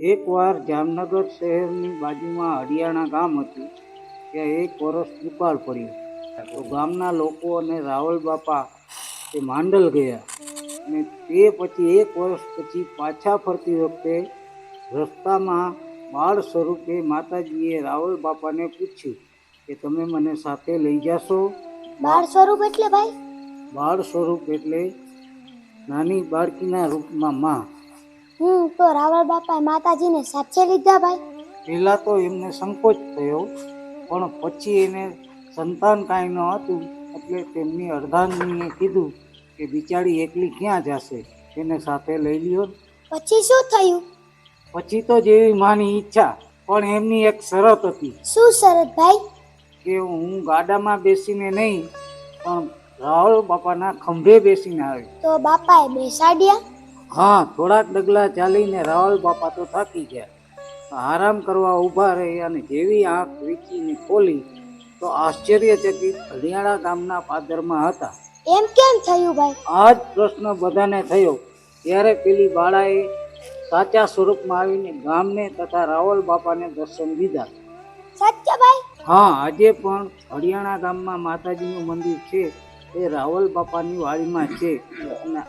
એકવાર જામનગર શહેરની બાજુમાં હરિયાણા ગામ હતું. ત્યાં એક વર્ષ દુકાળ પડ્યું તો ગામના લોકો અને રાવલ બાપા તે માંડલ ગયા. અને તે પછી એક વર્ષ પછી પાછા ફરતી વખતે રસ્તામાં બાળ સ્વરૂપે માતાજીએ રાવલ બાપાને પૂછ્યું કે તમે મને સાથે લઈ જશો? બાળ સ્વરૂપ એટલે ભાઈ? બાળ સ્વરૂપ એટલે નાની બાળકીના રૂપમાં માં. તો રાવળ બાપાએ માતાજીને સાચે લીધા ભાઈ? પહેલાં તો એમને સંકોચ થયો, પણ પછી એને સંતાન કાંઈ ન હતું એટલે તેમની અર્ધાંગીનીએ કીધું કે બિચારી એકલી ક્યાં જશે, તેને સાથે લઈ લ્યો. પછી શું થયું? પછી તો જેવી માની ઈચ્છા, પણ એમની એક શરત હતી શું શરત ભાઈ? કે હું ગાડામાં બેસીને નહીં પણ રાવલ બાપાના ખંભે બેસીને આવે. તો બાપાએ બેસાડ્યા? હા, થોડાક ડગલા ચાલીને રાવલ બાપા તો થાકી ગયા. આરામ કરવા ઊભા રહી અને જેવી આંખ વીંચીને ખોલી તો આશ્ચર્યચકિત હરિયાણા ગામના પાદરમાં હતા. એમ કેમ થયું ભાઈ? આ જ પ્રશ્ન બધાને થયો. ત્યારે પેલી બાળાએ સાચા સ્વરૂપમાં આવીને ગામને તથા રાવલ બાપાને દર્શન દીધા. સાચા ભાઈ? હા, આજે પણ હરિયાણા ગામમાં માતાજીનું મંદિર છે. એ રાવલ બાપાની વાડીમાં છે અને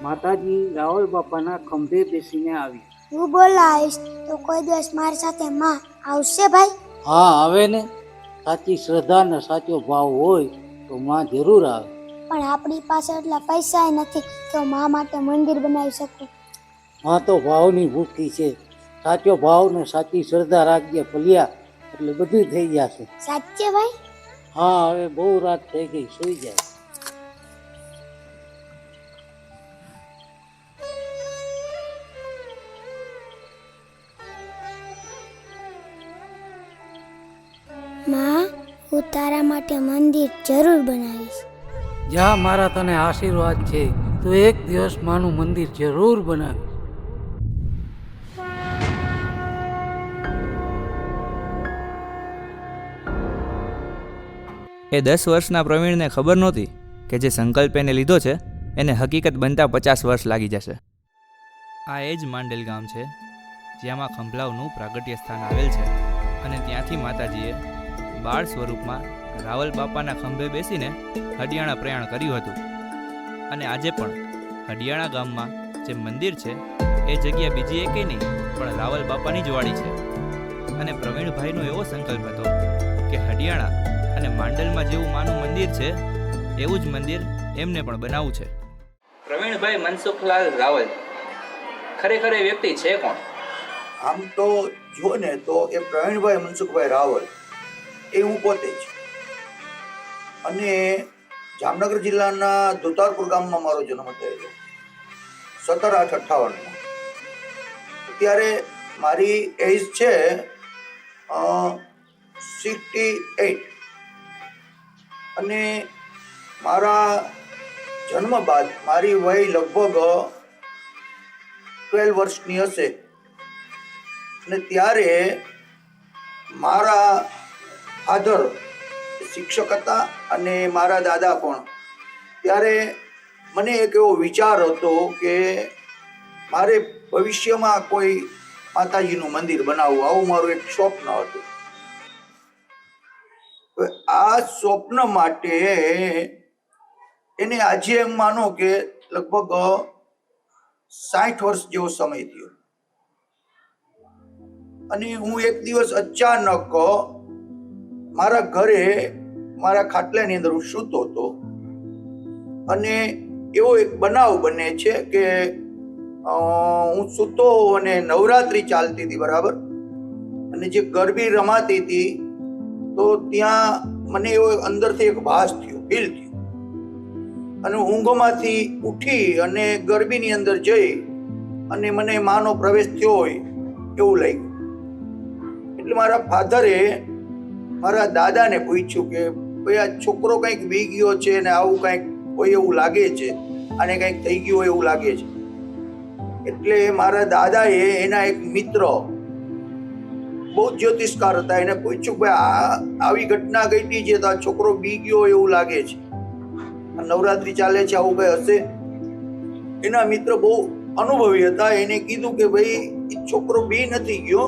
માતાજી રાવલ બાપાના ખંભે બેસીને આવી. હું બોલાવીશ તો કોઈ દિવસ મારી સાથે માં આવશે ભાઈ? હા, આવે ને. સાચી શ્રદ્ધા ને સાચો ભાવ હોય તો માં જરૂર આવે. પણ આપણી પાસે એટલા પૈસા નથી તો માં માટે મંદિર બનાવી શકું. માં તો ભાવની ભૂખી છે. સાચો ભાવ ને સાચી શ્રદ્ધા રાખજે ભલ્યા, એટલે બધું થઈ જશે. સાચે ભાઈ? હા, હવે બહુ રાત થઈ ગઈ, સુઈ જાય. માં, હું તારા માટે મંદિર જરૂર બનાવીશ. જ્યાં મારા તને આશીર્વાદ છે તો એક દિવસ માનું મંદિર જરૂર બનાવીશ. એ 10 વર્ષના પ્રવીણને ખબર નહોતી કે જે સંકલ્પ એને લીધો છે એને હકીકત બનતા 50 વર્ષ લાગી જશે. આ એ જ માંડેલ ગામ છે જ્યાંમાં ખંભલાવનું પ્રાગટ્ય સ્થાન આવેલ છે અને ત્યાંથી માતાજીએ બાળ સ્વરૂપમાં રાવલ બાપાના ખંભે બેસીને હડિયાણા પ્રયાણ કર્યું હતું. અને આજે પણ હડિયાણા ગામમાં જે મંદિર છે એ જગ્યા બીજી એકેય નહીં પણ રાવલ બાપાની જ વાડી છે. અને પ્રવીણભાઈનો એવો સંકલ્પ હતો કે હડિયાણા અને માંડલમાં જેવું માનું મંદિર છે એવું જ મંદિર એમને પણ બનાવવું છે. પ્રવીણભાઈ મનસુખલાલ રાવલ ખરેખર એ વ્યક્તિ છે કોણ? આમ તો જો ને તો એ પ્રવીણભાઈ મનસુખભાઈ રાવલ એ હું પોતે જ. અને જામનગર જિલ્લાના ધોતારપુર ગામમાં મારો જન્મ થયેલો 17/8/58. ત્યારે મારી એજ છે 68. અને મારા જન્મ બાદ મારી વય લગભગ 12 વર્ષની હશે. અને ત્યારે મારા ફાધર શિક્ષક હતા અને મારા દાદા પણ. ત્યારે મને એક એવો વિચાર હતો કે મારે ભવિષ્યમાં કોઈ માતાજીનું મંદિર બનાવવું, આવું મારું એક સ્વપ્ન હતું. આ સ્વપ્ન માટે એને આજે એમ માનો કે લગભગ 60 વર્ષ જેવો સમય થયો. અને હું એક દિવસ અચાનક મારા ઘરે મારા ખાટલાની અંદર હું સૂતો હતો અને એવો એક બનાવ બને છે કે હું સૂતો અને નવરાત્રી ચાલતી હતી બરાબર. અને જે ગરબી રમાતી હતી તો ત્યાં મને એવો અંદરથી એક ભાસ થયો, ફીલ થયું. અને ઊંઘમાંથી ઉઠી અને ગરબીની અંદર જઈ અને મને માનો પ્રવેશ થયો હોય એવું લાગ્યું. એટલે મારા ફાધરે મારા દાદાને પૂછ્યું કે ભાઈ આ છોકરો કંઈક વી ગયો છે ને આવું કંઈક હોય એવું લાગે છે, આને કંઈક થઈ ગયું હોય એવું લાગે છે. એટલે મારા દાદાએ એના એક મિત્ર બહુ જ્યોતિષકાર હતા એને પૂછ્યું ભાઈ આવી ઘટના ઘટી છે તો આ છોકરો બી ગયો એવું લાગે છે, નવરાત્રી ચાલે છે, આવું કઈ હશે? એના મિત્ર બહુ અનુભવી હતા. એને કીધું કે ભાઈ એ છોકરો બી નથી ગયો,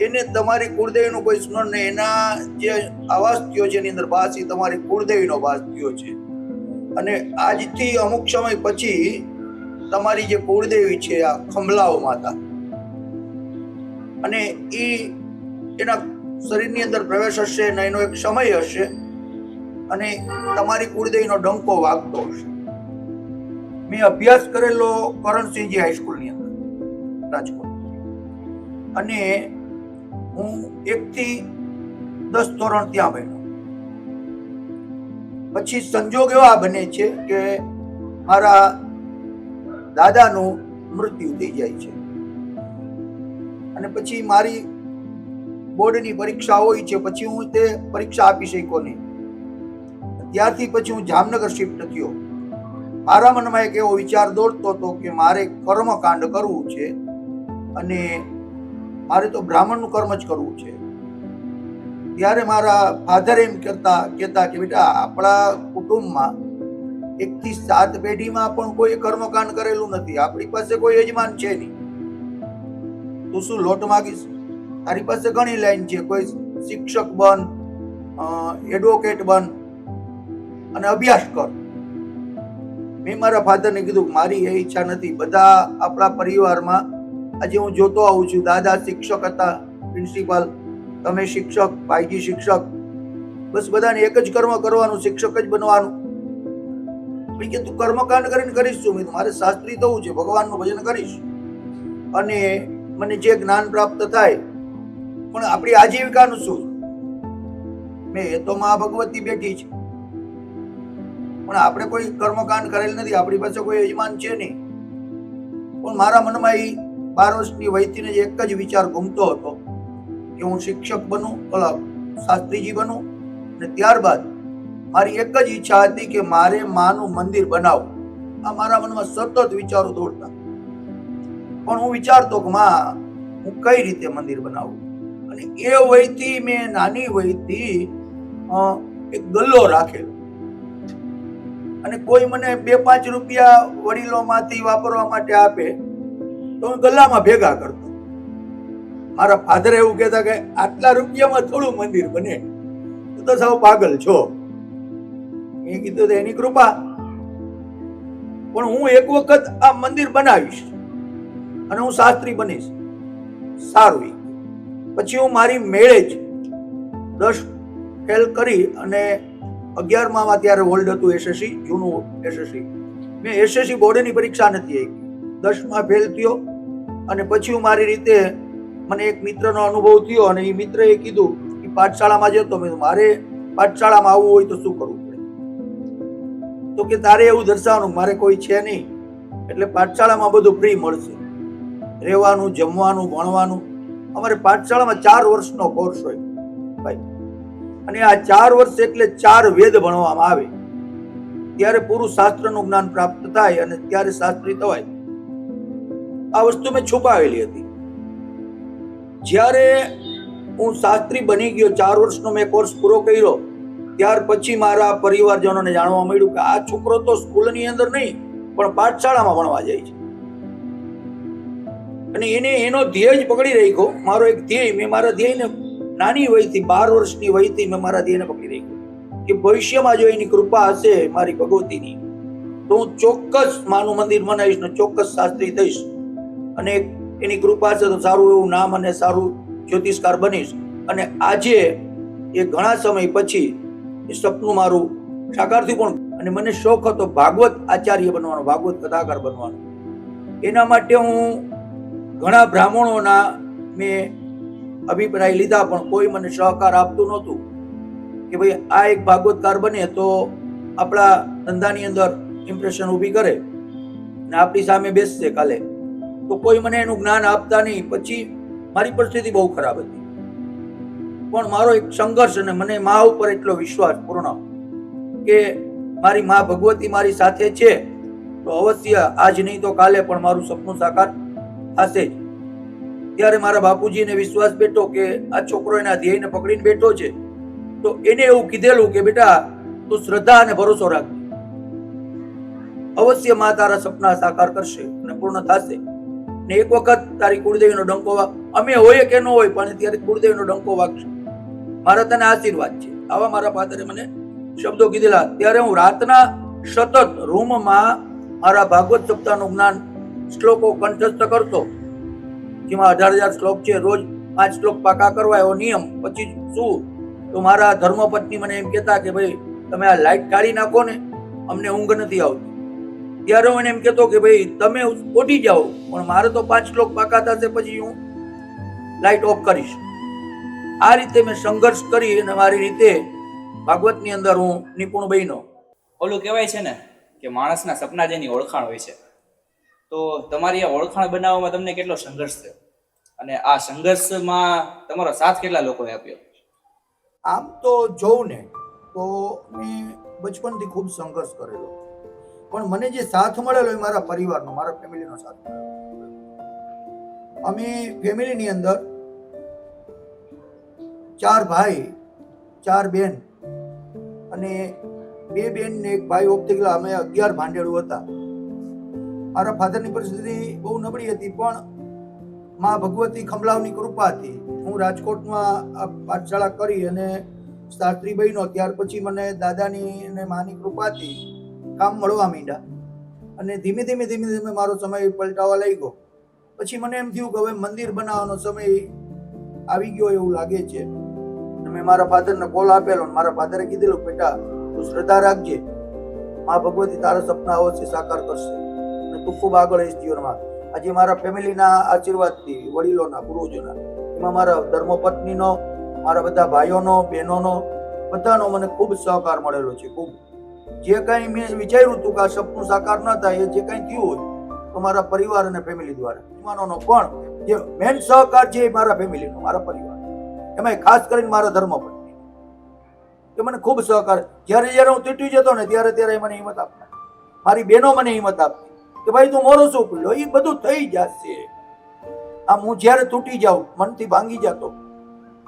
એને તમારી કુળદેવીનું કોઈ સ્મરણ નહીં, એના જે આવાસ થયો છે એની અંદર વાસ એ તમારી કુળદેવીનો વાસ થયો છે. અને આજથી અમુક સમય પછી તમારી જે કુળદેવી છે આ ખંભલાઓ માતા, અને એ એના શરીરની અંદર પ્રવેશ હશે ને એનો એક સમય હશે અને તમારી કુળદેવીનો ડંકો વાગતો હશે. મેં અભ્યાસ કરેલો કરણસિંહજી હાઈસ્કૂલની અંદર રાજકોટ, અને હું 1 થી 10 ધોરણ ત્યાં ભણ્યો. પછી સંજોગ એવા બને છે કે મારા દાદાનું મૃત્યુ થઈ જાય છે, અને પછી મારી બોર્ડની પરીક્ષા હોય છે, પછી હું તે પરીક્ષા આપી શક્યો નહીં. ત્યારથી પછી હું જામનગર શિફ્ટ થયો. મારા મનમાં એક એવો વિચાર દોડતો હતો કે મારે કર્મકાંડ કરવું છે, અને મારે તો બ્રાહ્મણનું કર્મ જ કરવું છે. ત્યારે મારા ફાધર એમ કહેતા કે બેટા, આપણા કુટુંબમાં 1 થી 7 પેઢીમાં પણ કોઈ કર્મકાંડ કરેલું નથી, આપણી પાસે કોઈ યજમાન છે નહીં, તું શું લોટ માગીશ? તારી પાસે ઘણી લાઈન છે, કોઈ શિક્ષક બન, એડવોકેટ બન અને અભ્યાસ કર. મેં મારા ફાધરને કીધું કે મારી એ ઈચ્છા નથી. બધા આપણા પરિવારમાં આજે હું જોતો આવું છું, દાદા શિક્ષક હતા, પ્રિન્સિપાલ, તમે શિક્ષક, ભાઈજી શિક્ષક, બસ બધાને એક જ કર્મ કરવાનું, શિક્ષક જ બનવાનું. કે તું કર્મકાંડ કરીને કરીશ શું? મેં મારે શાસ્ત્રી થવું છે, ભગવાનનું ભજન કરીશ અને મને જે જ્ઞાન પ્રાપ્ત થાય, પણ આપણી આજીવિકાનું શું? મેં એ તો મા ભગવતી બેઠી છે, પણ આપણે કોઈ કર્મકાંડ કરેલ નથી, આપણી પાસે કોઈ યજમાન છે નહીં. પણ મારા મનમાં એ 12 વર્ષની વયથી જ એક જ વિચાર ઘૂમતો હતો કે હું શિક્ષક બનું, શાસ્ત્રીજી બનું, અને ત્યારબાદ મારી એક જ ઈચ્છા હતી કે મારે માનું મંદિર બનાવવું. આ મારા મનમાં સતત વિચારો દોડતા. પણ હું વિચારતો કે માં, હું કઈ રીતે મંદિર બનાવું? અને એ વયથી મેં નાની વયથી એક ગલ્લો રાખેલો, અને કોઈ મને 2-5 રૂપિયા વડીલોમાંથી વાપરવા માટે આપે તો હું ગલ્લામાં ભેગા કરતો. મારા ફાધર એવું કહેતા કે આટલા રૂપિયામાં થોડું મંદિર બને, તું તો સાવ પાગલ છો. મેં કીધું એની કૃપા, પણ હું એક વખત આ મંદિર બનાવીશ અને હું શાસ્ત્રી બનીશ. સારું. પછી હું મારી મેળે જ 10 ફેલ કરી અને 11માં ત્યારે હોલ્ડ હતું SSC, જૂનું SSC. મેં SSC બોર્ડની પરીક્ષા નથી આપી, 10માં ફેલ થયો. અને પછી હું મારી રીતે, મને એક મિત્રનો અનુભવ થયો, અને એ મિત્રએ કીધું કે પાઠશાળામાં જતો. મેં મારે પાઠશાળામાં આવવું હોય તો શું કરવું પડે? તો કે તારે એવું દર્શાવવાનું મારે કોઈ છે નહીં, એટલે પાઠશાળામાં બધું ફ્રી મળશે, રહેવાનું, જમવાનું, ભણવાનું. અમારે પાઠશાળામાં 4 વર્ષનો કોર્સ હોય ભાઈ, અને આ 4 વર્ષ એટલે 4 વેદ ભણવામાં આવે, ત્યારે પૂરું શાસ્ત્રનું જ્ઞાન પ્રાપ્ત થાય અને ત્યારે શાસ્ત્રી થવાય. આ વસ્તુ મેં છુપાવેલી હતી. જ્યારે હું શાસ્ત્રી બની ગયો, 4 વર્ષનો મેં કોર્સ પૂરો કર્યો, ત્યાર પછી મારા પરિવારજનોને જાણવા મળ્યું કે આ છોકરો તો સ્કૂલની અંદર નહીં પણ પાઠશાળામાં ભણવા જાય છે. અને એને એનો ધ્યેય જ પકડી રાખ્યો. મારો એક ધ્યેય, મેં મારા ધ્યેયને નાની વયથી 12 વર્ષની વયથી મેં મારા ધ્યેયને પકડી રાખ્યો કે ભવિષ્યમાં જો એની કૃપા હશે મારી ભગવતીની, તો હું ચોક્કસ માનું મંદિર બનાવીશ ને ચોક્કસ શાસ્ત્રી થઈશ, અને એની કૃપા છે તો સારું એવું નામ અને સારું જ્યોતિષકાર બનીશ. અને આજે એ ઘણા સમય પછી એ સપનું મારું સાકાર થયું. પણ અને મને શોખ હતો ભાગવત આચાર્ય બનવાનો, ભાગવત કથાકાર બનવાનો. એના માટે હું ઘણા બ્રાહ્મણોના મેં અભિપ્રાય લીધા, પણ કોઈ મને સહકાર આપતું નહોતું કે ભાઈ આ એક ભાગવતકાર બને તો આપણા ધંધાની અંદર ઇમ્પ્રેશન ઊભી કરે ને આપણી સામે બેસશે કાલે. તો કોઈ મને એનું જ્ઞાન આપતા નહીં. પછી મારી પરિસ્થિતિ બહુ ખરાબ હતી, પણ મારો એક સંઘર્ષ, અને મને મા ઉપર એટલો વિશ્વાસ પૂર્ણ કે મારી મા ભગવતી મારી સાથે છે, તો અવશ્ય આજ નહીં તો કાલે પણ મારું સપનું સાકાર થશે જ. ત્યારે મારા બાપુજીને વિશ્વાસ બેઠો કે આ છોકરો એના ધ્યેયને પકડીને બેઠો છે, તો એને એવું કીધેલું કે બેટા તું શ્રદ્ધા અને ભરોસો રાખ, અવશ્ય મા તારા સપના સાકાર કરશે અને પૂર્ણ થશે. ને એક વખત તારી કુળદેવીનો ડંકો વાગ, અમે હોય કે ન હોય પણ ત્યારે કુળદેવીનો ડંકો વાગશે, મારા તને આશીર્વાદ છે. આવા મારા ફાધરે મને શબ્દો કીધેલા. ત્યારે હું રાતના સતત રૂમમાં મારા ભાગવત સપ્તાહનું જ્ઞાન શ્લોકો કંઠસ્થ કરતો, જેમાં 18,000 શ્લોક છે. રોજ 5 શ્લોક પાકા કરવા એવો નિયમ. પછી શું તો મારા ધર્મપત્ની મને એમ કહેતા કે ભાઈ તમે આ લાઈટ કાઢી નાખો ને, અમને ઊંઘ નથી આવતી. ત્યારે હું એને એમ કહેતો કે ભાઈ તમે ઉઠી જાઓ, પણ મારે તો 5 શ્લોક પાકા થશે પછી હું લાઈટ ઓફ કરીશ. આ રીતે મેં સંઘર્ષ કરી અને મારી રીતે ભાગવતની અંદર હું નિપુણ બન્યો. ઓલું કહેવાય છે ને કે માણસના સપના જેની ઓળખાણ હોય છે. તો તમારી આ ઓળખાણ બનાવવામાં તમને કેટલો સંઘર્ષ થયો, અને આ સંઘર્ષમાં તમારો સાથ કેટલા લોકોએ આપ્યો? આમ તો જોઉં ને તો મેં બચપનથી ખૂબ સંઘર્ષ કરેલો, પણ મને જે સાથ મળેલો એ મારા પરિવારનો, મારા ફેમિલીનો સાથ મળેલો. અમે ફેમિલીની અંદર 4 ભાઈ 4 બેન અને 2 બેન ને 1 ભાઈ ઓફ થઈ ગયેલા. અમે 11 ભાંડેડું હતા. મારા ફાધરની પરિસ્થિતિ બહુ નબળી હતી, પણ માં ભગવતી ખંભલાવની કૃપાથી હું રાજકોટમાં આ પાઠશાળા કરી અને શાસ્ત્રી બન્યો. ત્યાર પછી મને દાદાની અને માની કૃપાથી કામ મળવા માંડ્યા, અને ધીમે ધીમે મારો સમય પલટાવા લઈ ગયો. પછી મને એમ થયું કે હવે મંદિર બનાવવાનો સમય આવી ગયો એવું લાગે છે. મેં મારા ફાધરને કોલ આપેલો, મારા ફાધરે કીધેલું બેટા તું શ્રદ્ધા રાખજે, મા ભગવતી તારા સપના અવશ્ય સાકાર કરશે અને તું ખૂબ આગળ રહીશ જીવનમાં. આજે મારા ફેમિલીના આશીર્વાદથી, વડીલોના, પૂર્વજોના, એમાં મારા ધર્મપત્નીનો, મારા બધા ભાઈઓનો, બહેનોનો, બધાનો મને ખૂબ સહકાર મળેલો છે. ખૂબ જે કંઈ મેં વિચાર્યું હતું કે આ સપનું સાકાર ન થાય, એ જે કંઈ થયું હોય તો મારા પરિવાર અને ફેમિલી દ્વારા. યુવાનોનો પણ જે મેન સહકાર છે એ મારા ફેમિલીનો, મારા પરિવાર, એમાં ખાસ કરીને મારા ધર્મપત્ની કે મને ખૂબ સહકાર. જ્યારે હું તૂટી જતો ને ત્યારે મને હિંમત આપતા, મારી બહેનો મને હિંમત આપતી કે ભાઈ તું મોરો શું પીડ્યો, એ બધું થઈ જશે. આમ હું જ્યારે તૂટી જાઉં, મનથી ભાંગી જતો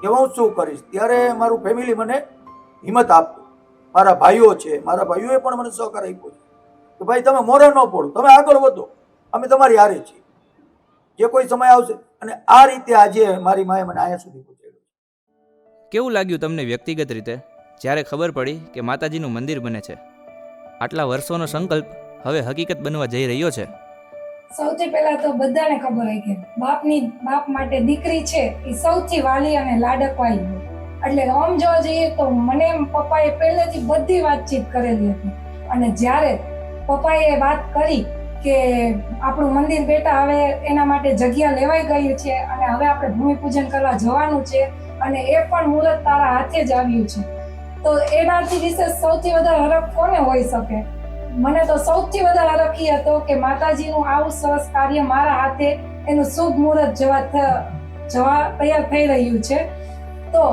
કે હું શું કરીશ, ત્યારે મારું ફેમિલી મને હિંમત આપતું. મારા ભાઈઓ છે, મારા ભાઈઓએ પણ મને સહકાર આપ્યો છે કે ભાઈ તમે મોરે ન પડો, તમે આગળ વધો, અમે તમારી હારે છીએ, જે કોઈ સમય આવશે. અને આ રીતે આજે મારી માએ મને અહીંયા સુધી પહોંચાડ્યો. કેવું લાગ્યું તમને વ્યક્તિગત રીતે જ્યારે ખબર પડી કે માતાજીનું મંદિર બને છે? આટલા વર્ષોનો સંકલ્પ હવે હકીકત બનવા જઈ રહ્યો છે. સૌથી પહેલા તો બધાને ખબર હોય કે બાપ માટે દીકરી છે એ સૌથી વાલી અને લાડકવાઈ હોય. એટલે આમ જોવા જઈએ તો મને પપ્પાએ પહેલેથી બધી વાતચીત કરેલી હતી, અને જ્યારે પપ્પાએ વાત કરી કે આપણું મંદિર બેટા હવે એના માટે જગ્યા લેવાઈ ગયું છે અને હવે આપણે ભૂમિપૂજન કરવા જવાનું છે, અને એ પણ મુહૂર્ત તારા હાથે જ આવ્યું છે, તો એનાથી વિશેષ સૌથી વધારે હરખ કોને હોઈ શકે? મને તો સૌથી વધારે હરખ એ હતો કે માતાજીનું આવું સરસ કાર્ય મારા હાથે એનું શુભ મુહૂર્ત જવા તૈયાર થઈ રહ્યું છે. તો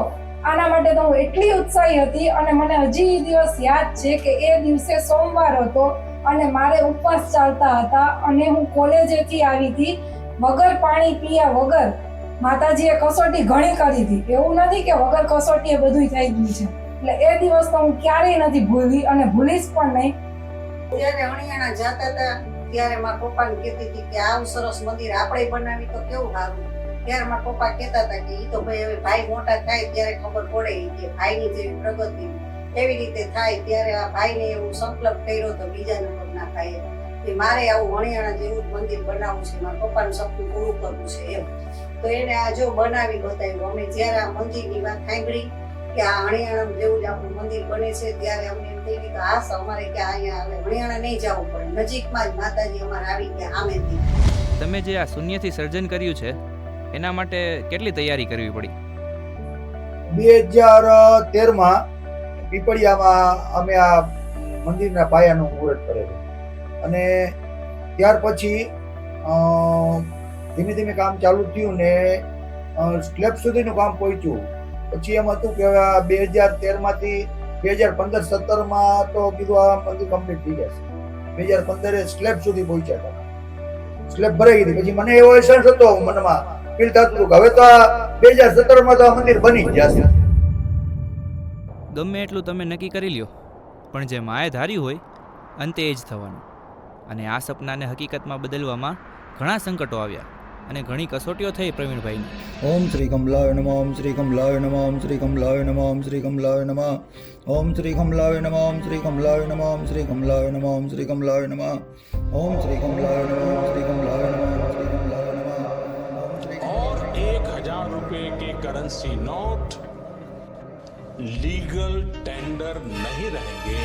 આના માટે તો હું એટલી ઉત્સાહી હતી, અને મને હજી દિવસ યાદ છે કે એ દિવસે સોમવાર હતો અને મારે ઉપવાસ ચાલતા હતા, અને હું કોલેજેથી આવી હતી વગર પાણી પીયા વગર. માતાજીએ કસોટી ઘણી કરી હતી, એવું નથી કે વગર કસોટીએ બધું થઈ ગયું છે. એટલે એ દિવસ તો હું ક્યારેય નથી ભૂલવી અને ભૂલીશ પણ નહીં. જ્યારે હણિયાણા જતા હતા ત્યારે મારા પપ્પાને કહેતી હતી કે આવું સરસ મંદિર આપણે બનાવી તો કેવું સારું. ત્યારે મારા પપ્પા કહેતા હતા કે ઈ તો ભાઈ હવે ભાઈ મોટા થાય ત્યારે ખબર પડે કે ભાઈની જેવી પ્રગતિ એવી રીતે થાય. ત્યારે આ ભાઈને એવું સંકલ્પ કર્યો તો બીજા નંબરના ભાઈએ કે મારે આવું હણિયાણા જેવું મંદિર બનાવવું છે, મારા પપ્પાનું સપનું પૂરું કરવું છે એમ. તો એને આ જો બનાવી બતાવ્યું. અમે જ્યારે આ મંદિરની વાત સાંભળી કે આ હણિયાણા જેવું જ આપણું મંદિર બને છે, ત્યારે અમને એમ થઈ ગયું કે હા અમારે કે અહીંયા હવે હણિયાણા નહીં જવું પડે, નજીકમાં જ માતાજી અમારે આવી ગયા સામેથી. તમે જે આ શૂન્યથી સર્જન કર્યું છે એના માટે કેટલી તૈયારી કરવી પડી? 2013માં પીપળિયામાં અમે આ મંદિરના પાયાનું મુહૂર્ત કરેલું, અને ત્યાર પછી ધીમે ધીમે કામ ચાલુ થયું ને સ્લેબ સુધીનું કામ પહોંચ્યું. પછી એમ હતું કે હવે 2013માંથી 2015-17માં તો કીધું આ મંદિર કમ્પ્લીટ થઈ જશે. 2015 સ્લેબ સુધી પહોંચ્યા હતા, સ્લેબ ભરાઈ ગઈ. પછી મને એવો અહેસાસ હતો મનમાં, ફીલ થતું હતું કે હવે તો આ 2017માં તો આ મંદિર બની જ જશે. ગમે એટલું તમે નક્કી કરી લ્યો, પણ જે માએ ધાર્યું હોય અંતે એ જ થવાનું. અને આ સપનાને હકીકતમાં બદલવામાં ઘણા સંકટો આવ્યા અને ઘણી કસોટીઓ થઈ પ્રવીણભાઈની. ઓમ શ્રી કમલાય નમઃ, ઓમ શ્રી કમલાય નમઃ, ઓમ શ્રી કમલાય નમઃ, ઓમ શ્રી કમલાય નમઃ, ઓમ શ્રી કમલાય નમઃ, ઓમ શ્રી કમલાય નમઃ, ઓમ શ્રી કમલાય નમઃ, ઓમ શ્રી કમલાય નમઃ, ઓમ શ્રી કમલાય નમઃ, ઓમ શ્રી કમલાય નમઃ, ઓમ શ્રી કમલાય નમઃ. और 1000 रुपए के करेंसी नोट लीगल टेंडर नहीं रहेंगे.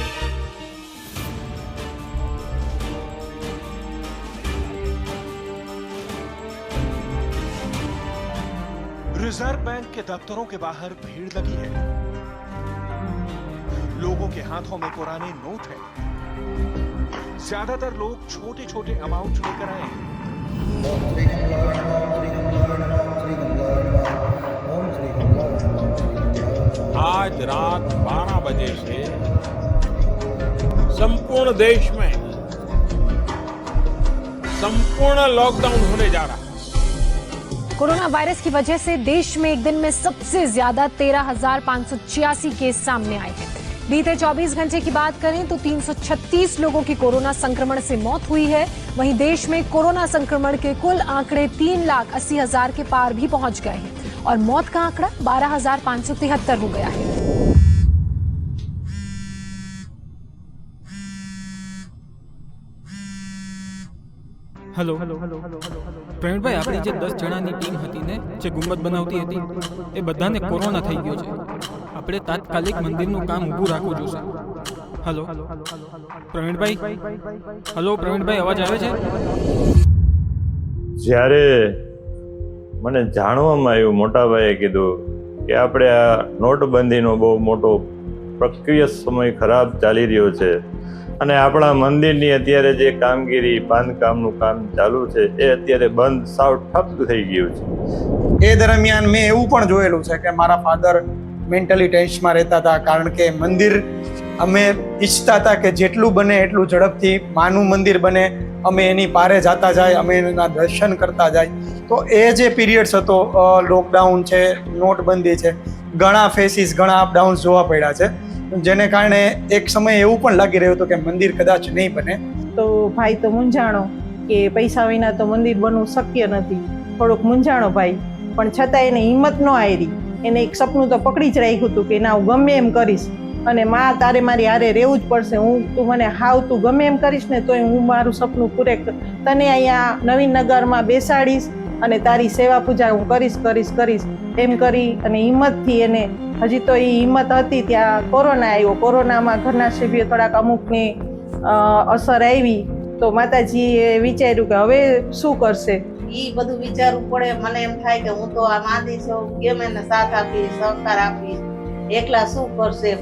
रिजर्व बैंक के दफ्तरों के बाहर भीड़ लगी है. लोगों के हाथों में पुराने नोट हैं. ज्यादातर लोग छोटे छोटे अमाउंट लेकर आए हैं. ઓમ શ્રી કમલાય નમઃ, ઓમ શ્રી કમલાય નમઃ, ઓમ શ્રી કમલાય નમઃ, ઓમ શ્રી કમલાય નમઃ, ઓમ શ્રી કમલાય નમઃ. आज रात 12 बजे से संपूर्ण देश में संपूर्ण लॉकडाउन होने जा रहा है. कोरोना वायरस की वजह से देश में एक दिन में सबसे ज्यादा 13,586 केस सामने आए हैं. बीते 24 घंटे की बात करें तो 336 लोगों की कोरोना संक्रमण से मौत हुई है. वहीं देश में कोरोना संक्रमण के कुल आंकड़े 3,80,000 के पार भी पहुंच गए हैं और मौत का आंकड़ा 12,573 हो गया है. હેલો પ્રવીણભાઈ, આપણી જે 10 જણાની ટીમ હતી ને, જે ગુંબદ બનાવતી હતી, એ બધાને કોરોના થઈ ગયો છે. આપણે તાત્કાલિક મંદિરનું કામ ઊભું રાખવું જોશે. હેલો પ્રવીણભાઈ, હેલો પ્રવીણભાઈ, અવાજ આવે છે? જ્યારે મને જાણવામાં આવ્યું, મોટાભાઈએ કીધું કે આપણે આ નોટબંધીનો બહુ મોટો પ્રક્રિયા સમય ખરાબ ચાલી રહ્યો છે અને આપણા મંદિરની અત્યારે જે કામગીરી, બાંધકામનું કામ ચાલુ છે એ અત્યારે બંધ, સાવ ઠપ થઈ ગયું છે. એ દરમિયાન મેં એવું પણ જોયેલું છે કે મારા ફાધર મેન્ટલી ટેન્શનમાં રહેતા હતા, કારણ કે મંદિર અમે ઈચ્છતા હતા કે જેટલું બને એટલું ઝડપથી માનું મંદિર બને, અમે એની પારે જતા જાય, અમે એના દર્શન કરતા જાય. તો એ જે પીરિયડ્સ હતો, લોકડાઉન છે, નોટબંધી છે, ઘણા ફેસીસ, ઘણા અપડાઉન્સ જોવા પડ્યા છે, જેને કારણે એક સમય એવું પણ લાગી રહ્યું હતું કે મંદિર કદાચ નહીં બને. તો ભાઈ તો મૂંઝાણો કે પૈસા વિના તો મંદિર બનવું શક્ય નથી. થોડુંક મૂંઝાણો ભાઈ, પણ છતાં એને હિંમત ન હારી. એને એક સપનું તો પકડી જ રાખ્યું હતું કે ના, હું ગમે એમ કરીશ અને માં તારે મારી હારે રહેવું જ પડશે. તું મને તું ગમે એમ કરીશ ને તોય હું મારું સપનું તને અહીંયા નવીનગરમાં બેસાડીશ અને તારી સેવા પૂજા હું કરીશ એમ કરી અને હિંમતથી એને, હજી તો એ હિંમત હતી ત્યાં કોરોના આવ્યો. કોરોનામાં ઘરના સભ્યો થોડાક અમુકની અસર આવી તો માતાજીએ વિચાર્યું કે હવે શું કરશે. ઈ બધું વિચારવું પડે. મને એમ થાય કે હું તો આ માંદી છું, કેમ એને સાથ આપીશ, સહકાર આપીશ, એકલા શું કરશે.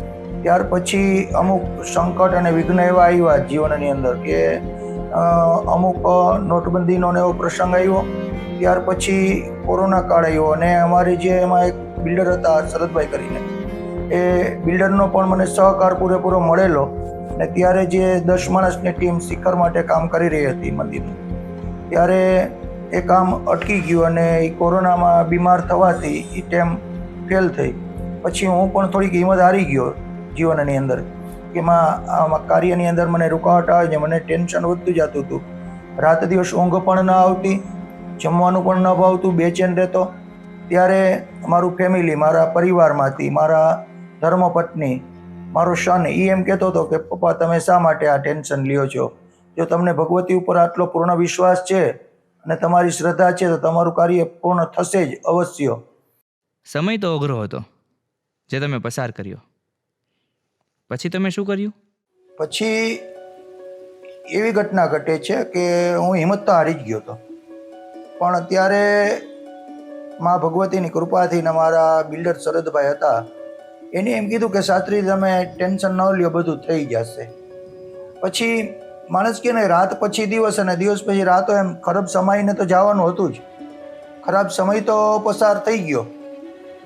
ત્યાર પછી અમુક સંકટ અને વિઘ્ન એવા આવ્યા જીવનની અંદર કે અમુક નોટબંધીનો એવો પ્રસંગ આવ્યો. ત્યાર પછી કોરોના કાળ આવ્યો અને અમારી જે એમાં એક બિલ્ડર હતા શરદભાઈ કરીને, એ બિલ્ડરનો પણ મને સહકાર પૂરેપૂરો મળેલો અને ત્યારે જે 10 માણસની ટીમ શિખર માટે કામ કરી રહી હતી મંદિરનું, ત્યારે એ કામ અટકી ગયું અને એ કોરોનામાં બીમાર થવાથી એ ટાઈમ ફેલ થઈ. પછી હું પણ થોડીક હિંમત હારી ગયો જીવનની અંદર કે આમાં કાર્યની અંદર મને રૂકાવટ આવે છે, મને ટેન્શન વધતું જતું હતું. રાત દિવસ ઊંઘ પણ ન આવતી, જમવાનું પણ ન ભાવતું, બેચેન રહેતો. ત્યારે મારું ફેમિલી, મારા પરિવારમાંથી મારા ધર્મપત્ની, મારો સન, એ એમ કહેતો હતો કે પપ્પા તમે શા માટે આ ટેન્શન લ્યો છો? જો તમને ભગવતી ઉપર આટલો પૂર્ણ વિશ્વાસ છે અને તમારી શ્રદ્ધા છે તો તમારું કાર્ય પૂર્ણ થશે જ અવશ્ય. સમય તો અઘરો હતો જે તમે પસાર કર્યો. પછી તમે શું કર્યું? પછી એવી ઘટના ઘટે છે કે હું હિંમત તો હારી જ ગયો હતો, પણ ત્યારે મા ભગવતીની કૃપાથી ને મારા બિલ્ડર શરદભાઈ હતા, એને એમ કીધું કે શાસ્ત્રી તમે ટેન્શન ન લ્યો, બધું થઈ જશે. પછી માણસ કે ને રાત પછી દિવસ અને દિવસ પછી રાતો, એમ ખરાબ સમયને તો જવાનું હતું જ. ખરાબ સમય તો પસાર થઈ ગયો,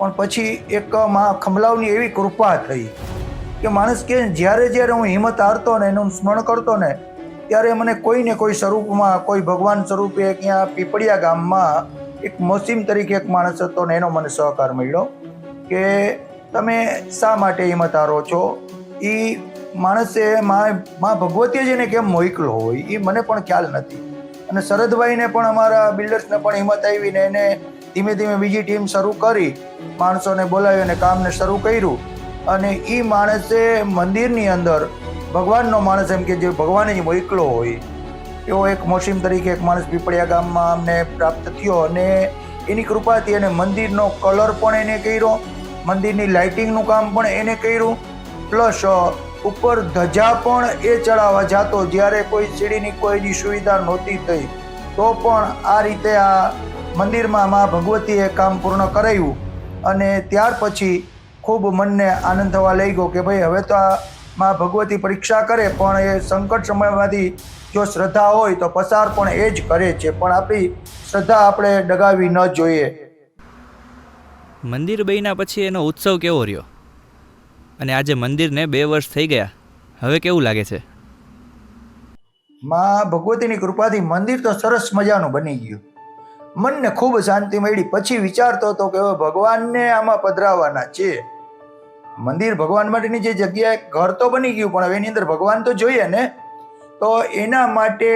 પણ પછી એક મા ખંભલાવની એવી કૃપા થઈ કે માણસ કે જ્યારે હું હિંમત હારતો ને એનું સ્મરણ કરતો ને, ત્યારે મને કોઈને કોઈ સ્વરૂપમાં, કોઈ ભગવાન સ્વરૂપે ત્યાં પીપળિયા ગામમાં એક મોસીમ તરીકે એક માણસ હતો ને એનો મને સહકાર મળ્યો કે તમે શા માટે હિંમત હારો છો. એ માણસે મા ભગવતીએ જ એને કેમ મોકલો હોય એ મને પણ ખ્યાલ નથી. અને શરદભાઈને પણ અમારા બિલ્ડર્સને પણ હિંમત આવી ને એને ધીમે ધીમે બીજી ટીમ શરૂ કરી, માણસોને બોલાવી અને કામને શરૂ કર્યું. અને એ માણસે મંદિરની અંદર ભગવાનનો માણસ, એમ કે જે ભગવાને જ મોકલો હોય એવો એક મોસીમ તરીકે એક માણસ પીપળિયા ગામમાં અમને પ્રાપ્ત થયો. અને એની કૃપાથી એને મંદિરનો કલર પણ એને કર્યો, મંદિરની લાઇટિંગનું કામ પણ એને કર્યું, પ્લસ ઉપર ધજા પણ એ ચડાવવા જતો જ્યારે કોઈ સીડીની કોઈની સુવિધા નહોતી થઈ, તો પણ આ રીતે આ મંદિરમાં મા ભગવતીએ કામ પૂર્ણ કરાવ્યું. અને ત્યાર પછી ખૂબ મનને આનંદ થવા લઈ ગયો કે ભાઈ હવે તો આ મા ભગવતી પરીક્ષા કરે, પણ એ સંકટ સમયમાંથી જો શ્રદ્ધા હોય તો પસાર પણ એ જ કરે છે, પણ આપણી શ્રદ્ધા આપણે ડગાવી ન જોઈએ. મંદિર બન્યા પછી એનો ઉત્સવ કેવો રહ્યો? અને આજે મંદિરને 2 વર્ષ થઈ ગયા, હવે કેવું લાગે છે? મા ભગવતીની કૃપાથી મંદિર તો સરસ મજાનું બની ગયું. મનને ખૂબ શાંતિ મળી. પછી વિચારતો હતો કે હવે ભગવાનને આમાં પધરાવવાના છે. મંદિર ભગવાન માટેની જે જગ્યાએ ઘર તો બની ગયું, પણ હવે એની અંદર ભગવાન તો જોઈએ ને. તો એના માટે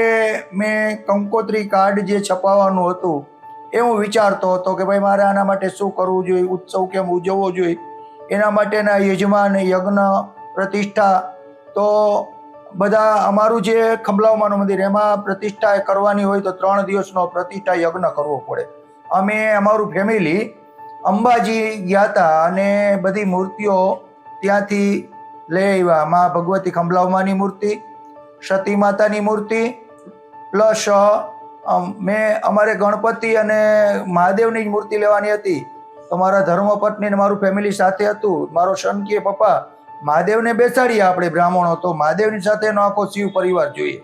મેં કંકોત્રી કાર્ડ જે છપાવવાનું હતું એ હું વિચારતો હતો કે ભાઈ મારે આના માટે શું કરવું જોઈએ, ઉત્સવ કેમ ઉજવવો જોઈએ, એના માટેના યજમાન, યજ્ઞ, પ્રતિષ્ઠા. તો બધા અમારું જે ખંભલાવમાનું મંદિર એમાં પ્રતિષ્ઠા કરવાની હોય તો 3 દિવસનો પ્રતિષ્ઠા યજ્ઞ કરવો પડે. અમે અમારું ફેમિલી અંબાજી ગયા હતા અને બધી મૂર્તિઓ ત્યાંથી લઈ આવ્યા. મા ભગવતી ખંભલાવમાની મૂર્તિ, સતી માતાની મૂર્તિ, પ્લસ મેં અમારે ગણપતિ અને મહાદેવની જ મૂર્તિ લેવાની હતી. તો મારા ધર્મપત્ની ને મારું ફેમિલી સાથે હતું. મારો સન કે પપ્પા મહાદેવને બેસાડીએ આપણે બ્રાહ્મણો, તો મહાદેવની સાથેનો આખો શિવ પરિવાર જોઈએ.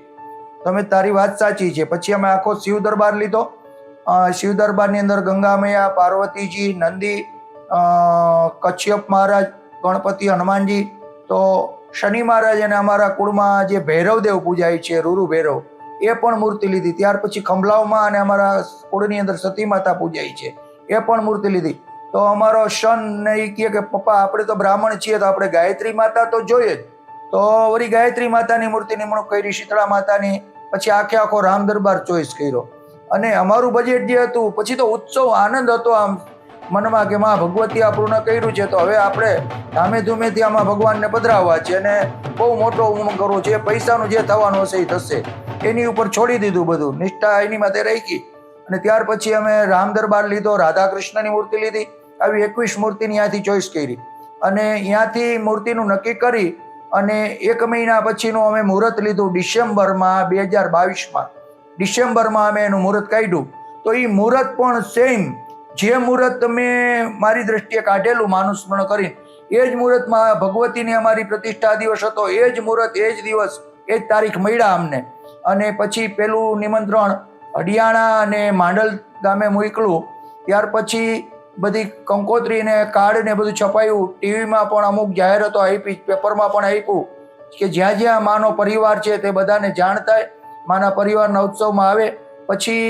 તમે તારી વાત સાચી છે. પછી અમે આખો શિવ દરબાર લીધો. શિવ દરબારની અંદર ગંગા મૈયા, પાર્વતીજી, નંદી, કચ્છપ મહારાજ, ગણપતિ, હનુમાનજી, તો શનિ મહારાજ અને અમારા કુળમાં જે ભૈરવદેવ પૂજાય છે, રૂરુ ભૈરવ, એ પણ મૂર્તિ લીધી. ત્યાર પછી ખંભલાવમાં અને અમારા કુળની અંદર સતી માતા પૂજાય છે, એ પણ મૂર્તિ લીધી. તો અમારો સન ને એ કહે કે પપ્પા આપણે તો બ્રાહ્મણ છીએ તો આપણે ગાયત્રી માતા તો જોઈએ જ. તો વળી ગાયત્રી માતાની મૂર્તિ નિમણૂક કરી, શીતળા માતાની. પછી આખો રામ દરબાર ચોઈસ કર્યો. અને અમારું બજેટ જે હતું, પછી તો ઉત્સવ આનંદ હતો આમ મનમાં કે માં ભગવતી આ પૂર્ણ કર્યું છે, તો હવે આપણે ધામે ધૂમેથી આમાં ભગવાનને પધરાવવા છે અને બહુ મોટો ઉમંગ કરવો છે. પૈસાનું જે થવાનું હશે એ થશે, એની ઉપર છોડી દીધું બધું, નિષ્ઠા એની માટે રાખી. અને ત્યાર પછી અમે રામ દરબાર લીધો, રાધા કૃષ્ણની મૂર્તિ લીધી. આવી 21 મૂર્તિની ત્યાંથી ચોઈસ કરી અને ત્યાંથી મૂર્તિનું નક્કી કરી અને 1 મહિના પછીનું અમે મુહૂર્ત લીધું. ડિસેમ્બરમાં 2022માં ડિસેમ્બરમાં અમે એનું મુહૂર્ત કાઢ્યું. તો એ મુહૂર્ત પણ સેમ જે મુહૂર્ત મેં મારી દ્રષ્ટિએ કાઢેલું માનું સ્મરણ કરીને, એ જ મુહૂર્તમાં ભગવતીની અમારી પ્રતિષ્ઠા દિવસ હતો. એ જ મુહૂર્ત, એ જ દિવસ, એ જ તારીખ મળ્યા અમને. અને પછી પેલું નિમંત્રણ હડિયાણા અને માંડલ ગામે મોકલું. ત્યાર પછી બધી કંકોત્રી ને કાર્ડ ને બધું છપાયું. ટીવીમાં પણ અમુક જાહેરાતો આપી, પેપરમાં પણ આપ્યું કે જ્યાં જ્યાં માનો પરિવાર છે તે બધાને જાણ થાય, માના પરિવારના ઉત્સવમાં આવે. પછી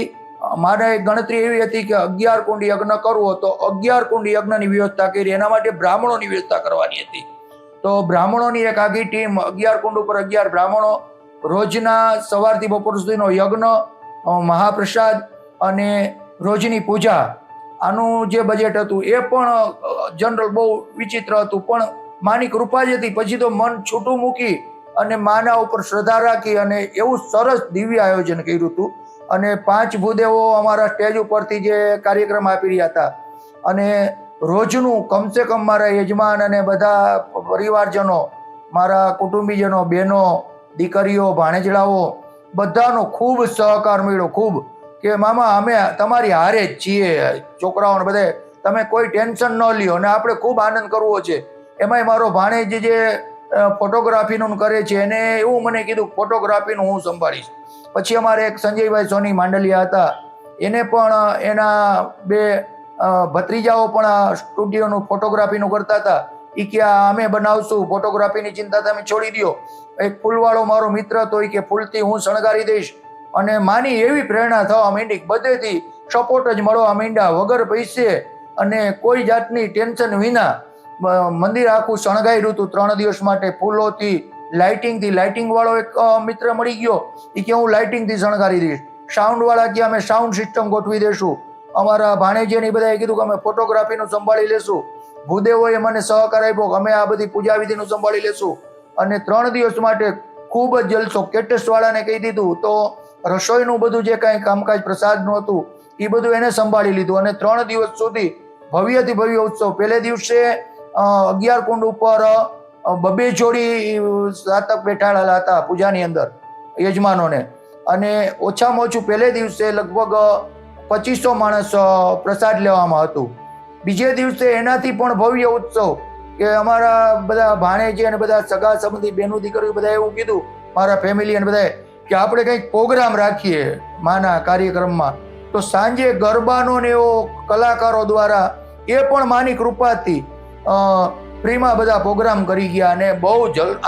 મારે ગણતરી એવી હતી કે 11 કુંડ યજ્ઞ કરવો, તો 11 કુંડ યજ્ઞની વ્યવસ્થા કરી. એના માટે બ્રાહ્મણોની વ્યવસ્થા કરવાની હતી. તો બ્રાહ્મણોની એક આખી ટીમ, 11 કુંડ ઉપર 11 બ્રાહ્મણો, રોજના સવારથી બપોર સુધીનો યજ્ઞ, મહાપ્રસાદ અને રોજની પૂજા. આનું જે બજેટ હતું એ પણ જનરલ બહુ વિચિત્ર હતું, પણ માની કૃપા જ હતી. પછી તો મન છૂટું મૂકી અને માના ઉપર શ્રદ્ધા રાખી અને એવું સરસ દિવ્ય આયોજન કર્યું હતું. અને 5 ભૂદેવો અમારા સ્ટેજ ઉપરથી જે કાર્યક્રમ આપી રહ્યા હતા અને રોજનું કમસે કમ મારા યજમાન અને બધા પરિવારજનો, મારા કુટુંબીજનો, બહેનો, દીકરીઓ, ભાણેજડાઓ, બધાનો ખૂબ સહકાર મળ્યો. ખૂબ કે મામા અમે તમારી હારે જ છીએ, છોકરાઓને બધે તમે કોઈ ટેન્શન ન લ્યો અને આપણે ખૂબ આનંદ કરવો છે. એમાંય મારો ભાણેજ જે ફોટોગ્રાફીનું કરે છે એને એવું મને કીધું ફોટોગ્રાફીનું હું સંભાળીશ. પછી અમારે એક સંજયભાઈ સોની માંડલિયા હતા, એને પણ એના 2 ભત્રીજાઓ પણ સ્ટુડિયોનું ફોટોગ્રાફીનું કરતા હતા. એ કે અમે બનાવશું, ફોટોગ્રાફીની ચિંતા તમે છોડી દો. એક ફૂલવાળો મારો મિત્ર હતો, એ કે ફૂલથી હું શણગારી દઈશ. અને માની એવી પ્રેરણા થવા માંડી, બધેથી સપોર્ટ જ મળવા માંડ્યા, વગર પૈસે અને કોઈ જાતની ટેન્શન વિના. મંદિર આખું શણગાર્યું હતું 3 દિવસ માટે, ફૂલોથી, લાઇટિંગથી. લાઇટિંગ વાળો એક મિત્ર મળી ગયો, એ કે હું લાઇટિંગથી શણગારી દઈશ. સાઉન્ડવાળા કે અમે સાઉન્ડ સિસ્ટમ ગોઠવી દેશું. અમારા ભાણેજીને બધાએ કીધું કે અમે ફોટોગ્રાફીનું સંભાળી લેશું. ભૂદેવોએ મને સહકાર આપ્યો કે અમે આ બધી પૂજા વિધિનું સંભાળી લેશું. અને 3 દિવસ માટે ખૂબ જ જલસો. કેટેસવાળાને કહી દીધું તો રસોઈનું બધું જે કાંઈ કામકાજ પ્રસાદનું હતું એ બધું એને સંભાળી લીધું. અને 3 દિવસ સુધી ભવ્યથી ભવ્ય ઉત્સવ. પહેલે દિવસે 11 કુંડ ઉપર 2 જોડી સાતક બેઠાડેલા હતા પૂજાની અંદર યજમાનોને. અને ઓછામાં ઓછું પહેલે દિવસે લગભગ 2500 માણસ પ્રસાદ લેવામાં હતું. બીજે દિવસે એનાથી પણ ભવ્ય ઉત્સવ કે અમારા બધા ભાણેજી અને બધા સગા સંબંધી બહેનો દીકરીઓ બધા એવું કીધું, મારા ફેમિલી અને બધાએ, કે આપણે કંઈક પ્રોગ્રામ રાખીએ માના કાર્યક્રમમાં. તો સાંજે ગરબાનો ને એવો કલાકારો દ્વારા એ પણ માની કૃપાથી ફ્રીમાં બધા પ્રોગ્રામ કરી ગયા અને બહુ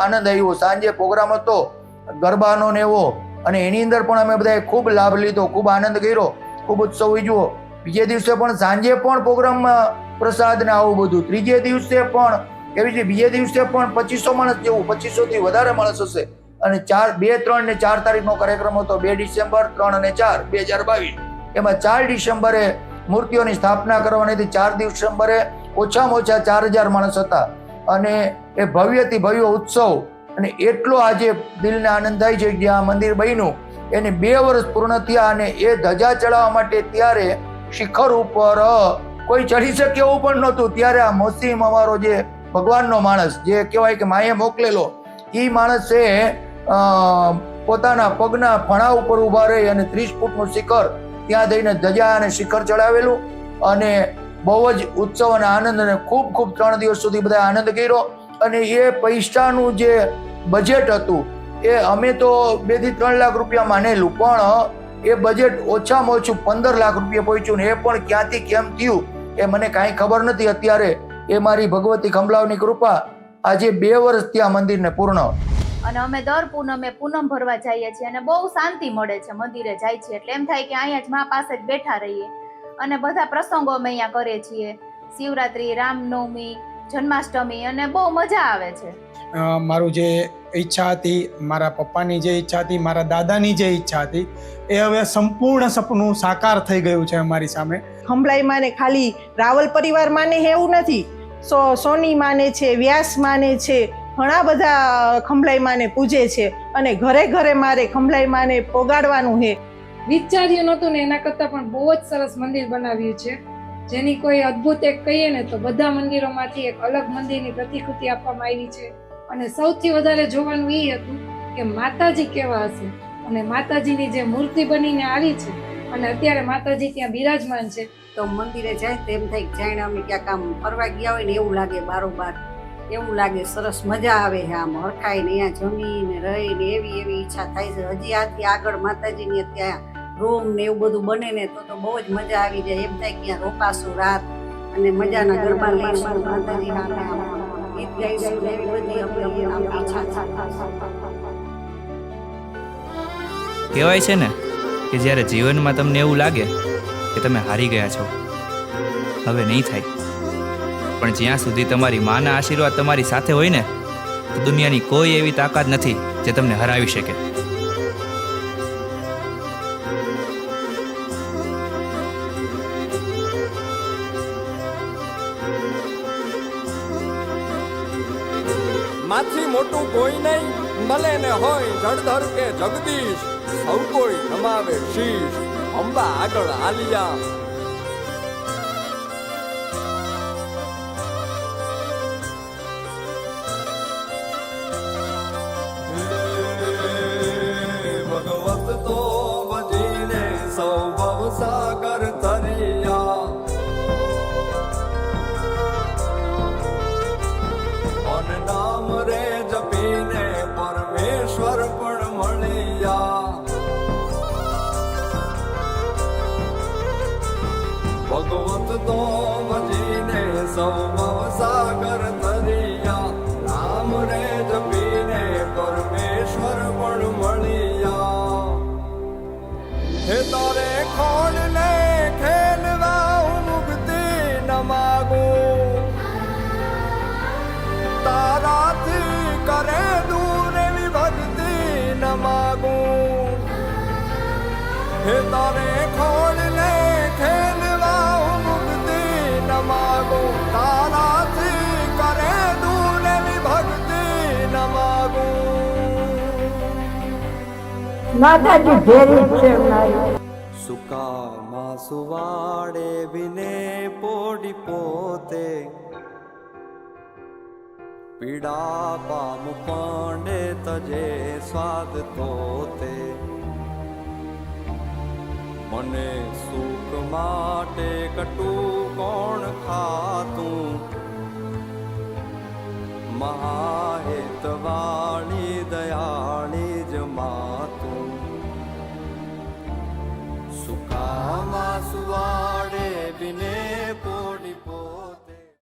આનંદ આવ્યો. સાંજે પ્રોગ્રામ હતો ગરબાનો ને એવો, અને એની અંદર પણ અમે બધાએ ખૂબ લાભ લીધો, ખૂબ આનંદ કર્યો, ખૂબ ઉત્સવ ઉજવ્યો. બીજે દિવસે પણ સાંજે પણ પ્રોગ્રામમાં પ્રસાદ ને આવું બધું. ત્રીજે દિવસે પણ એવી રીતે બીજે દિવસે પણ 2500 માણસ જેવું, 2500 થી વધારે માણસ હશે. અને 2, 3 ને 4 તારીખનો કાર્યક્રમ હતો. 2 ડિસેમ્બર, 3 અને 4, 2022. એમાં 4 ડિસેમ્બરે મૂર્તિઓની સ્થાપના કરવાની હતી. 4 ડિસેમ્બરે ઓછામાં ઓછા 4000 માણસ હતા. અને એ ભવ્યથી ભવ્ય ઉત્સવ. અને એટલો આજે દિલને આનંદ થાય છે કે આ મંદિર બન્યું એને 2 વર્ષ પૂર્ણ થયા. અને એ ધજા ચડાવવા માટે ત્યારે શિખર ઉપર કોઈ ચડી શકે એવું પણ નહોતું. ત્યારે આ મોસીમ અમારો જે ભગવાનનો માણસ, જે કહેવાય કે માએ મોકલેલો, એ માણસે પોતાના પગના ફણા ઉપર ઊભા રહી અને 30 ફૂટનું શિખર ત્યાં જઈને ધજા અને શિખર ચડાવેલું. અને બહુ જ ઉત્સવ અને આનંદ, અને ખૂબ 3 દિવસ સુધી બધા આનંદ કર્યો. અને એ પૈસાનું જે બજેટ હતું એ અમે તો 2 થી 3 લાખ રૂપિયા માનેલું, પણ એ બજેટ ઓછામાં ઓછું 15 લાખ રૂપિયા પહોંચ્યું. ને એ પણ ક્યાંથી કેમ થયું એ મને કાંઈ ખબર નથી અત્યારે. એ મારી ભગવતી ખંભલાવની કૃપા. આજે 2 વર્ષ ત્યાં મંદિરને પૂર્ણ. અને અમે દર પૂનમે પૂનમ ભરવા જઈએ છીએ અને બહુ શાંતિ મળે છે. મંદિરે જાય છે એટલે એમ થાય કે અહીંયા જ મા પાસે જ બેઠા રહીએ. અને બધા પ્રસંગો અમે અહીંયા કરીએ છીએ, શિવરાત્રી, રામનવમી, જન્માષ્ટમી, અને બહુ મજા આવે છે. મારું જે ઈચ્છા હતી, મારા પપ્પાની જે ઈચ્છા હતી, મારા દાદાની જે ઈચ્છા હતી, એ હવે સંપૂર્ણ સપનું સાકાર થઈ ગયું છે અમારી સામે. ખંભલાઈ માને ખાલી રાવલ પરિવાર માને એવું નથી, સોની માને છે, વ્યાસ માને છે, ઘણા બધા ખંભલાઈ માને પૂજે છે. અને ઘરે ઘરે મારે ખંભલાઈ માને પોગાડવાનું છે. વિચાર્યું નહોતું ને એના કરતાં પણ બહુ જ સરસ મંદિર બનાવ્યું છે, જેની કોઈ અદ્ભુત એક કહીએ ને તો બધા મંદિરોમાંથી એક અલગ મંદિરની પ્રતિકૃતિ આપવામાં આવી છે. અને સૌથી વધારે જોવાનું એ હતું કે માતાજી કેવા હશે. અને માતાજીની જે મૂર્તિ બનીને આવી છે અને અત્યારે માતાજી ત્યાં બિરાજમાન છે, તો મંદિરે જાય તો એમ થાય કે જાણે અમે ક્યાંક આમ ફરવા ગયા હોય ને એવું લાગે. બારોબાર એવું લાગે, સરસ મજા આવે છે. આમ હરખાઈને અહીંયા જમીને રહીને એવી ઈચ્છા થાય છે. હજી આથી આગળ માતાજીની ત્યાં રૂમ ને એવું બધું બને ને તો બહુ જ મજા આવી જાય. એમ થાય કે ત્યાં રોકાશું રાત અને મજાના ગરબા લઈશું, માતાજી ગીત ગાઈશું, એવી બધી આપણી ઈચ્છા છે. કહેવાય છે ને કે જ્યારે જીવનમાં તમને એવું લાગે કે તમે હારી ગયા છો, હવે નહીં થાય, પણ જ્યાં સુધી તમારી માના આશીર્વાદ તમારી સાથે હોય ને, તો દુનિયાની કોઈ એવી તાકાત નથી જે તમને હરાવી શકે. માથી મોટું કોઈ નહીં, ભલે ને હોય જળધર કે જગદીશ, સૌ કોઈ નમાવે શીશ, અંબા આગળ આલિયા. ભગવત તો બજીને સૌ ભવસાગર તરિયા, નામ રે જપીને પરમેશ્વર પણ મળ્યા. ભગવત તો ભજીને સૌ ભવસાગર તરિયા, નામ રે જપીને પરમેશ્વર પણ મળ્યા. હે તારે ખોડ ને ખેલવા મુક્તિ ન માગું, તારાથી કરે દૂર એવી ભક્તિ ન માગું. હે તારે ખોળને ખેલવા મુક્તિ ન માગો તારાથી કરે દૂર એવી ભક્તિ ન માગો માતાજી ભેરી છે મારી સુકામાં સુવાડે બિને પોડી પોતે પીડા પામુ પાંડે તજે સ્વાદ તોતે મને સુખ માટે કટું કોણ ખાતું મહાહેત વાણી